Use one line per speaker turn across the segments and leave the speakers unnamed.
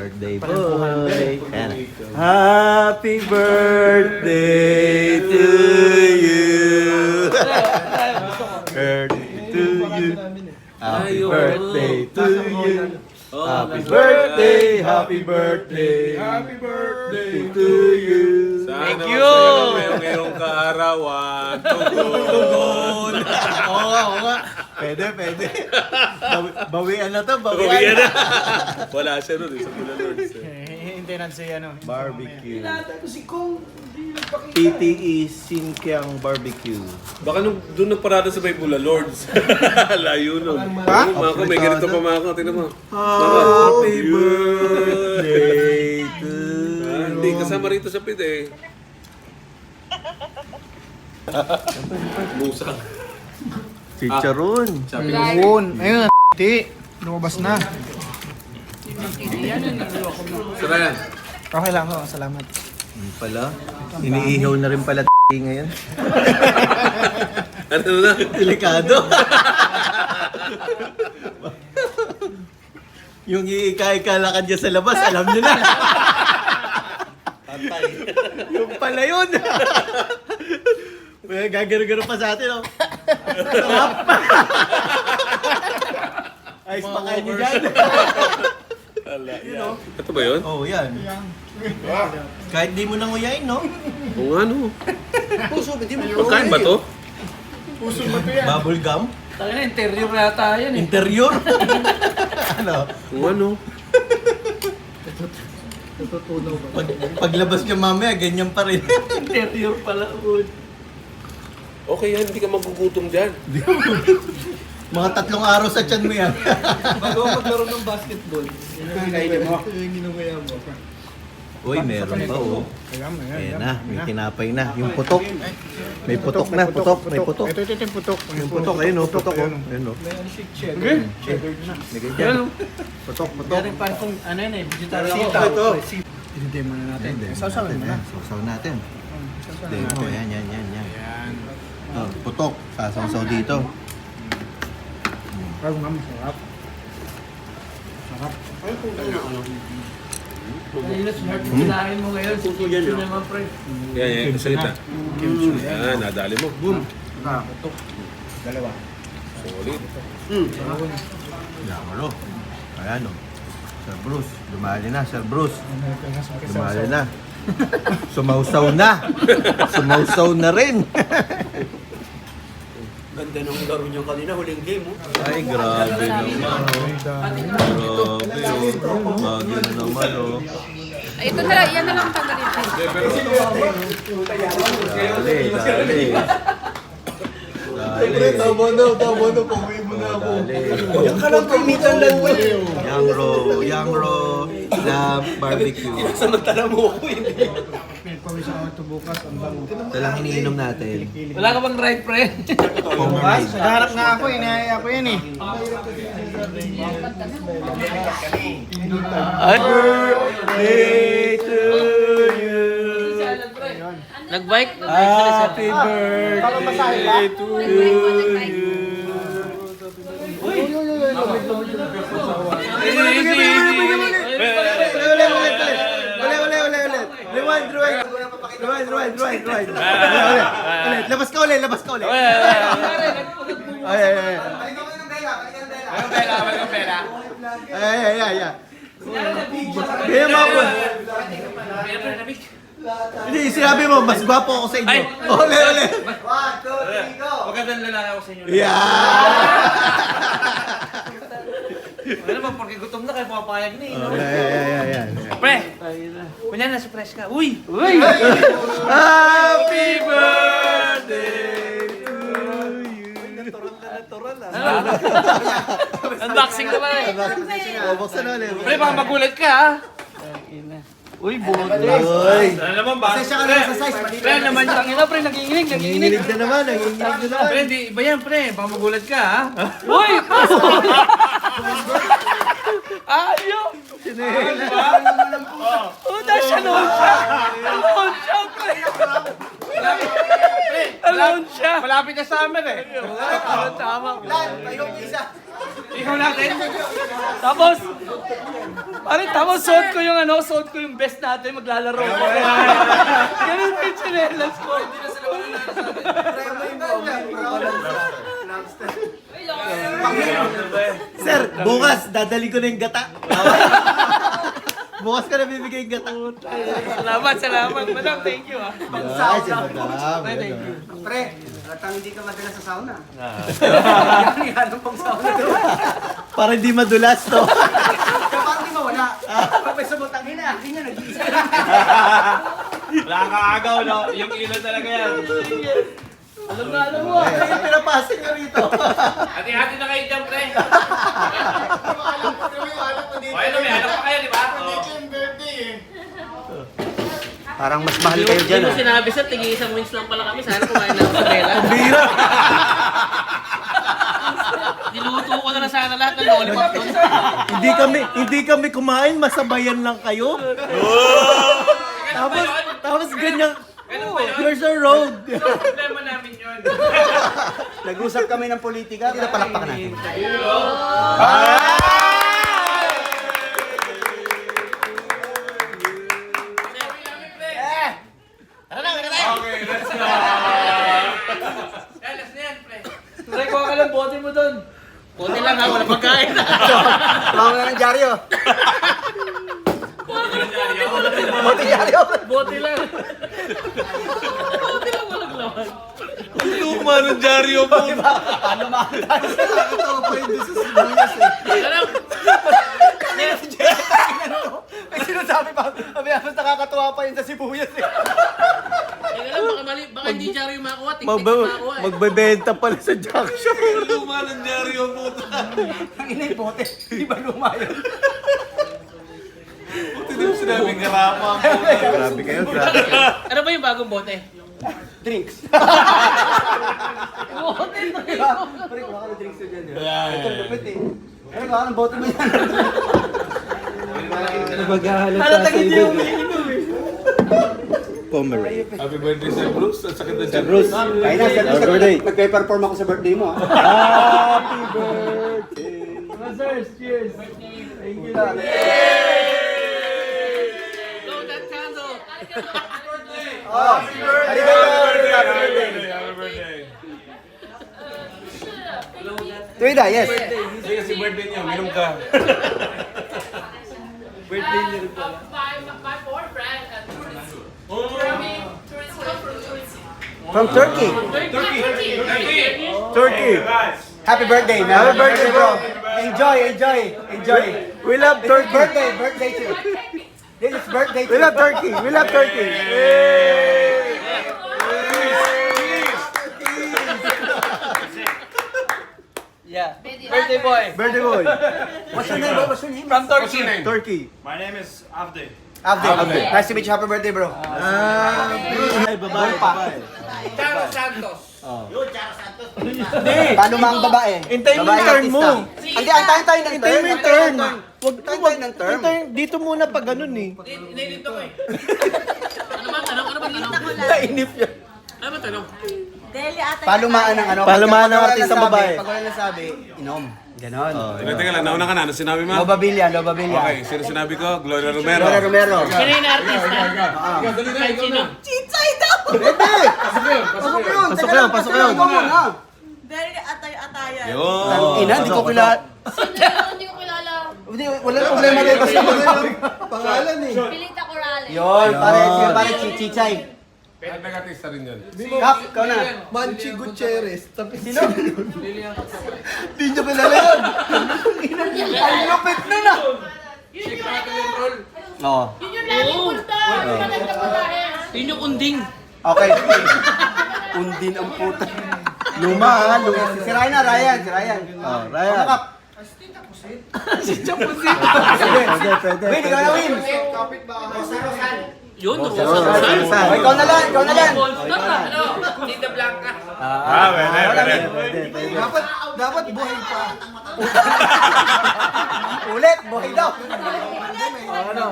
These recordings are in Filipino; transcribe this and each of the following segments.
Birthday boy! Ayan. Happy birthday to you! Birthday to you! Happy birthday to you! Happy birthday! Happy birthday! Happy birthday to you!
Thank you! Ngayong kaarawan, tugon!
Oo nga. Pwede. Bawian na to,
Bawian na! Wala siya nun, sa Pula Lords.
Hintayin si ano.
Barbecue.
Ko si Kong.
PTE Sinkyang Barbecue.
Baka nung doon nagparada sa may Pula Lords. Layo nun. Mga ko, may ganito pa mga ko. Tingnan mo.
Happy birthday to
Hindi, kasama rito sa pide. Musang.
Chicharon.
Yun. Ayun, lumabas na.
Sara yan.
Okay lang ho, salamat.
Pala. Iniihaw na rin pala ngayon.
Ano na?
Delikado. Yung ika-ikalakad niya sa labas, alam niyo na. Patay. Yung pala yun. Gagano-gano pa sa atin, oh. Sarap. Ayos pa kayo niyo dyan.
Ito ba yun?
Oh, yan. Kahit di mo nang uyain, no?
Oo nga no. Pagkain ba to?
Bubble gum?
Tangina, interior yata yan eh.
Interior? Ano?
Oo nga no.
Paglabas ka mamaya, ganyan pa rin.
Interior pala.
Okay yan, hindi ka magugutom dyan.
Mga 3 araw sa tiyan mo yan.
Bago maglaro ng basketball.
Kinain mo. Yung ginugaya mo.
Uy, meron pa, oh.
Ayan,
Ayan na, may tinapay na. Yung putok. May putok na, putok. May putok.
Ito yung putok.
Yung putok, ayun, oh. Putok, oh. Ayun, oh.
Okay.
May ganyan. Putok.
Meron pa kung ano yan eh, vegetarian.
Sitaw ito.
Hindi mo na natin. Sausawan mo na.
Sausaw natin. Demo, yan. Oh, putok. Sasawsaw dito.
Parang nga masarap. Sarap.
Kanina smart yung kinain mo ngayon. Puto yan naman pre.
Yan, salita. Yan, nadali mo. Boom.
Putok. Dalawa.
Solid.
Yamalo. Ayan, oh. Sir Bruce. Dumali na, Sir Bruce. Dumali na. Sumausaw na rin.
Ganda nung laro niyo kanina, huling game, oh.
Ay, grabe naman, oh. Grabe, oh. Bagay naman, oh.
Ay, ito na, yan na lang ang tanggalin.
Dali. Tama na, pauwi mo na ako.
Yan ka lang kumitan lang mo.
Yang Ro, na barbecue.
Samantala mo ako, hindi.
Pawis ako ito bukas. Ang bango.
Ito lang iniinom natin.
Wala ka bang right pre?
Bukas? Nagharap nga ako. Inayaya ko yan eh.
Birthday to you.
Nag-bike?
Happy birthday to you. Ulit. Rewind. Ulit. Labas ka ulit. Ay. Kaya mo ako. Hindi, sinabi mo, mas gwapo ako sa inyo. Ulit.
1, 2, 3, go!
Magandang lalaki ako sa inyo.
Yeah!
Ano ba, porque gutom na kayo pumapayag na eh. no?
Ayan.
Pre! Kunya na, surprise ka. Uy!
Happy birthday to you.
Unboxing naman eh.
Buksan na ulit.
Pre, baka magulat ka ha. Uy, bote.
Uy.
Ano naman ba?
Pasensya ka na sa size, mali.
Pre, naman yung tangina, pre, nanginginig.
Nanginginig na naman.
Pre, di, iba yan, pre. Baka magulat ka, ha? Uy! Ayaw! Puta siya, noon siya! Noon siya, pre! Alone siya! Malapit na summer eh. Tama.
Lan, tayo yung isa.
Ikaw natin. Tapos, suot ko yung best natin, maglalaro ko. Ganun yung chinelas ko.
Sir, bukas, dadali ko na yung gata. Bukas ka na bibigay yung gata.
Salamat. Madam, thank you ah.
Ay, si Madam.
Thank you.
Pre, hatang hindi ka madala sa sauna.
Ano Para hindi madulas to.
Parang di mawala. Kapag sumutang hina, hindi niya nag-iisa.
Wala kang agaw, no? Yung ilaw talaga yan. Alam mo.
Ay, pinapasok nyo rito.
Hati-hati na kayo dyan, pre. Okay, may alam pa kayo, di ba?
Parang mas mahal kayo dyan,
Hindi mo sinabi sir, tig-isang wings lang pala kami. Sana kumain na ako sa Bella.
Bira.
Niluto ko na lang sana lahat ng lollipop doon.
Hindi kami kumain, masabayan lang kayo. Tapos ganyan. There's a road.
Problema namin yun.
Nag-usap kami ng politika, pinapalakpakan natin.
Okay, let's go.
Pre, kuha ka lang bote mo doon.
Konti lang ha, wala pagkain.
Mga nga ng dyaryo. Bote dyaryo.
Bote lang. Bote lang, walang laman.
Luma ng dyaryo mo.
Paano makakatawa sila?
Ito pa yung sa sibuyas eh.
Alam,
May sinasabi pa, mas nakakatawa pa yun sa sibuyas eh.
alam, baka mali, baka hindi dyaryo yung makuha, tik-tik yung makuha eh.
Magbebenta pala sa junction.
Luma ng dyaryo mo.
Ang ina yung bote, di ba luma yun?
Hindi mo sinabing karama mo.
Grabe kayo, grabe kayo.
Ano ba yung bagong bote?
Drinks.
Bote na
Diba? Pare, kuha ka ng drinks dyan. Ito, lupit eh. Ano kuha ka ng bote mo yan?
Halatang hindi yung umiinom eh.
Pomeray.
Happy birthday Sir Bruce. Ang sakit na dyan.
Bruce.
Kaya na, sa
Happy birthday.
nagpe-perform ako sa birthday mo.
Happy birthday.
Mga sirs, cheers. Thank you.
Blow that candle.
Happy birthday! Happy birthday!
Happy birthday.
Tuwida, yes.
Sige, kasi birthday niya. Minom ka.
My boyfriend at
From Turkey.
Turkey.
Happy birthday, man. Happy birthday, bro. Enjoy.
We love Turkey.
Birthday too. This is birthday too.
We love Turkey.
Yeah. Birthday boy.
Birthday boy.
What's your name, bro? What's your name?
From
What's
Turkey.
your name?
Turkey.
My name is Avde.
Abdi. Nice to meet you. Happy birthday, bro.
Ay, babae.
Charo Santos.
Paano mga ang babae?
Hintayin mo
Babae
yung turn mo.
artista. Hindi, antayin tayo ng turn.
Hintayin mo yung turn.
Antayin tayo ng turn.
Dito muna pag ganun eh.
Inilito ko eh. Ano ba tanong?
Nainip yan.
Ano ba tanong?
Palumaan ng ano?
Palumaan ng
Pag wala
artista
nasabi,
babae.
Pag wala nasabi, inom. Ganon.
Teka lang, nauna ka na. Ano sinabi mo?
Loba Villa.
Okay, sino sinabi ko? Gloria Romero.
Gloria Romero.
Sino yung artista? Kahit sino?
Pasok yun.
Ikaw muna.
Very atay-atayan.
Yun.
Ina, hindi ko kilala.
Hindi ko kilala.
Hindi, wala problema din. Basta
Pangalan eh.
Pilita Corales.
Yun, pare Chichay.
Nag-artista rin yun.
Kap, ikaw na.
Manchi Gutierrez. Tapos
Sino?
Hindi nyo kilala yun.
Ang lupit nun ah.
Yun yung ano.
Oo.
Yun yung lagi punta. Maganda babae.
Yun yung unding.
Okay. Undin ang puta.
Luma ha, luma.
Si Ryan.
Oh, Ryan.
Kap.
Pwede.
Win, ikaw na win.
Yun, Rosa
Oh,
Rosa.
ikaw na lang.
Monster na. Ano?
Tita Blanca.
Pwede.
Dapat buhay pa.
Ulit, buhay daw. Ano?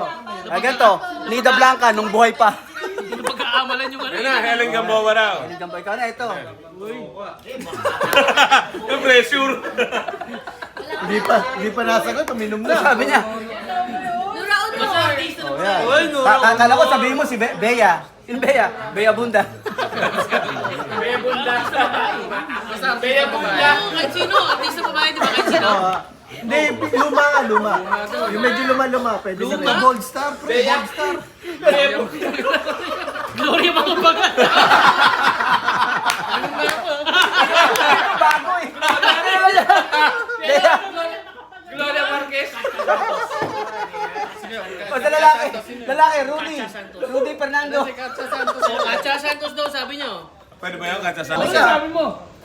Ganito, Nida Blanca nung buhay pa.
Hindi pagkaamalan yung ano.
Yun na, Helen Gamboa raw.
Ikaw na ito.
Yung pressure.
Wala
Hindi pa nasagot, uminom na.
Sabi niya.
Nuraon mo.
Oh, yan.
Akala ko sabihin mo si Bea. Yung Bea. Bea Bunda.
Kaya bumula. Kahit sino, artista pa ba, di ba kahit sino?
Hindi, luma nga, luma. Yung medyo luma-luma, pwede na rin. Gold star, pre, gold star.
Gloria Macapagal.
Bago eh. Bea.
Gloria Marquez.
O sa lalaki. Lalaki, Rudy Fernando.
Katsa Santos daw, sabi niyo.
Pwede ba yun? Katsa sa...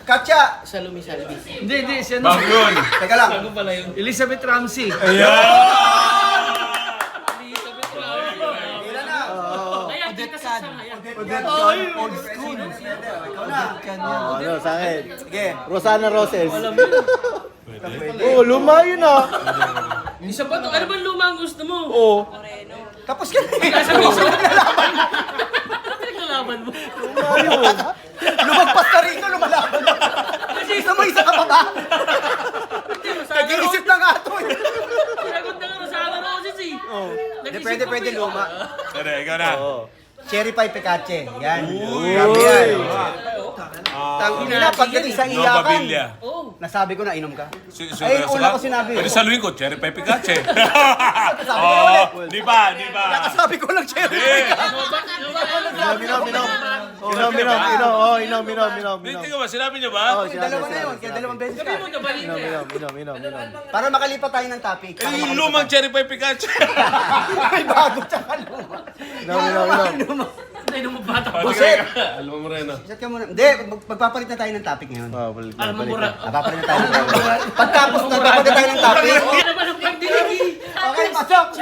Katya.
Salumi Salvi.
Hindi, siya
Bang yun!
Teka lang.
Elizabeth Ramsey.
Ayan!
Kaya kita sa sangayan.
Old school. Ano, sa akin.
Sige.
Rosana Roses. Oh, luma yun ah.
Isa pa to, ano ba luma ang gusto mo?
Oh.
Tapos ka.
Nasa piso? Ano pinaglalaban mo?
Luma yun.
Lumagpas ka rito, lumalaban. Isa mo, isa ka pa ba? Nag-iisip na nga ito eh.
Sinagot na nga Rosana Roses eh.
Hindi, pwede luma.
Pwede, ikaw na.
Cherry pie pecache. Yan. Grabe yan. Tangina, pagdating sa
Nova
iyakan.
Villa.
Oh.
Nasabi ko na, inom ka.
Ay,
una ko sinabi.
Pwede saluhin ko, cherry pie Pikachu.
Sabi ko ulit.
Di ba? Di ba?
Nakasabi ko lang cherry
Di.
pie.
Inom.
Hindi ko ba? Sinabi niyo ba?
Dalawa na yun, kaya dalawang beses ka.
Sabi mo, nabalita eh.
Inom.
Para makalipat tayo ng topic.
Eh, yung lumang cherry pie Pikachu.
Ay, bago tsaka luma.
Inom.
Hindi mo bata.
Buset!
Alam mo rin,
Set ka muna. Hindi, magpapalit na tayo ng topic ngayon.
Alam mo mura.
Papalit na tayo ng topic. Pagtapos na, papalit na tayo ng topic.
Hindi naman ang pagdilig eh.
Okay, pasok,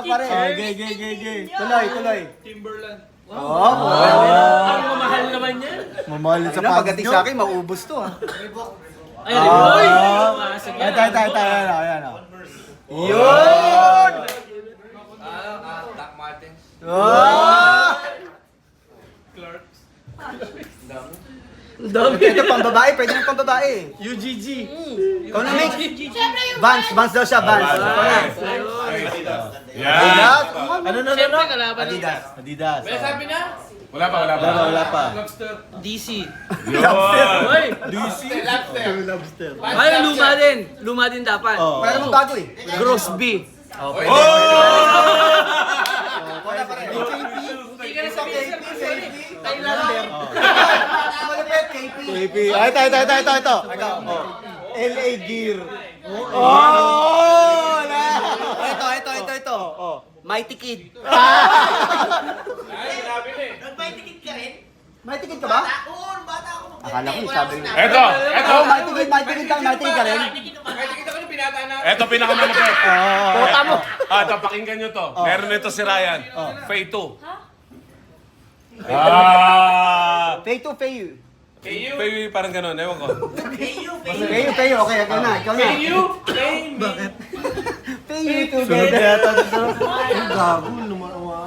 pare.
Gay.
Tuloy.
Timberland.
Oo.
Ang mamahal naman yan.
Mamahalin sa
Ano,
pagod
pagdating
nyo.
sa akin, maubos to ah.
Ayun, boy. Sige.
Ayan.
Yun!
Doc Martens.
Oh! Ito pang babae, pwede na pang babae.
UGG.
Ikaw na, Mick.
Siyempre yung...
Vans daw siya, Vans.
Yan.
Ano?
Siyempre, kalaban ng
Adidas.
Adidas.
May sabi na?
Wala pa.
Wala pa.
DC.
Yun.
Hoy,
DC. Lobster.
Ay, luma din dapat.
Oh.
Wala namang bago eh.
Grosby.
Oh!
Wala pa rin.
hindi ka na sabihin sa sorry.
Thailander. Malapit, KP.
KP. Ay, ito. Oh. LA Gear. Oh! Wala.
Ito.
Oh.
Mighty Kid. Mighty Kid ka ba?
Oo, bata ako.
Akala ko sabi mo.
Eto.
Oh, Mighty Kid ka rin.
Eto pinakamalapit.
Kota mo.
Ito, pakinggan nyo to. Meron nito si Ryan. Faye 2.
Pay to pay you.
Faye parang ganun, ewan ko.
Pay you. Okay, ikaw na. Pay you to
Sunog
get.
na yata dito. Ang gago, ano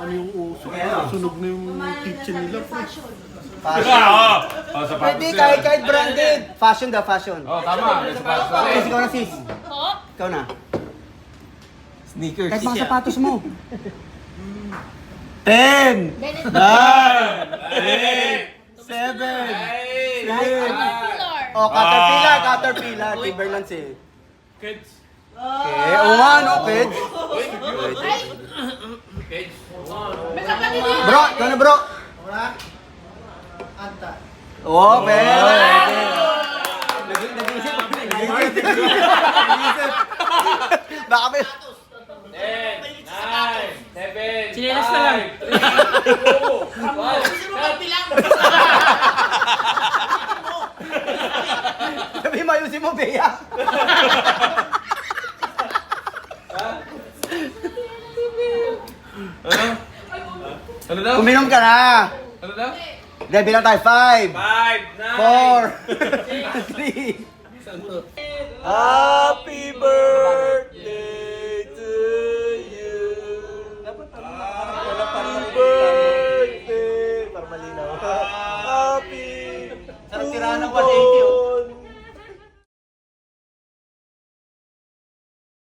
yung uso. Sunog na yung kitchen nila.
Oo. Sa
Pwede kahit branded. Fashion.
Oh, tama.
Sis, ikaw na sis.
Po?
Ikaw na.
Sneakers.
Kahit mga sapatos mo.
10!
Bennett.
9! 8! 7!
Caterpillar.
Oh, Caterpillar. Timberlands eh. Kids. Okay, oo nga, no, kids.
Ay! May kapatid din.
Bro, ikaw na bro. Oo, pwede. Nag-iisip. Baka may...
Chinelas na lang.
Sabi mo, ayusin mo, Bea.
Ano daw?
Uminom ka na.
Ano daw?
Hindi, bilang tayo. 5, 4, 3. Happy